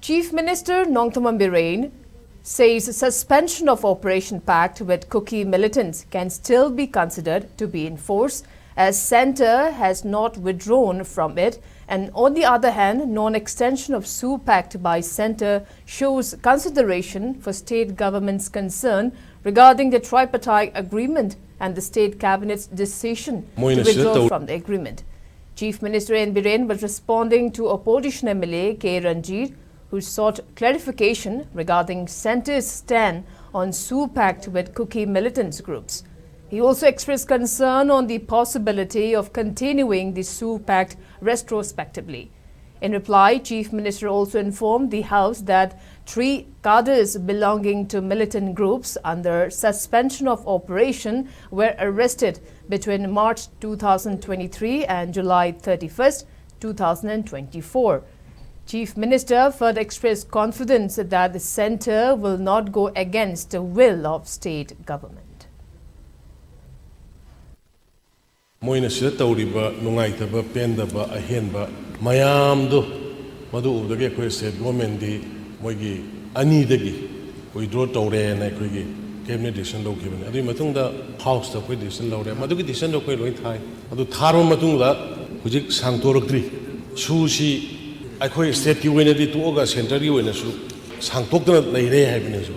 Chief Minister Nongthaman Biren says suspension of Operation Pact with Kuki militants can still be considered to be in force as centre has not withdrawn from it, and on the other hand, non-extension of SU Pact by centre shows consideration for state government's concern regarding the tripartite agreement and the state cabinet's decision to withdraw from the agreement. Chief Minister N. Biren was responding to opposition MLA K. Ranjit, who sought clarification regarding centre's stand on SU Pact with Kuki militants groups. He also expressed concern on the possibility of continuing the SU Pact retrospectively. In reply, Chief Minister also informed the House that 3 cadres belonging to militant groups under suspension of operation were arrested between March 2023 and July 31st, 2024. Chief Minister further expressed confidence that the centre will not go against the will of state government. Moina sida tawriba nungaitaba pendaba ahenba mayamdo madu ubdage khoi state government di moigi ani dagi withdraw tawre na khoi cabinet decision lo given adi matungda house ta khoi decision lo re madu gi decision lo khoi loi thai adu tharo matungda hujik sangtorakdri susi akhoi state ki wena di tuoga center gi wena su sangtokna leire haibine so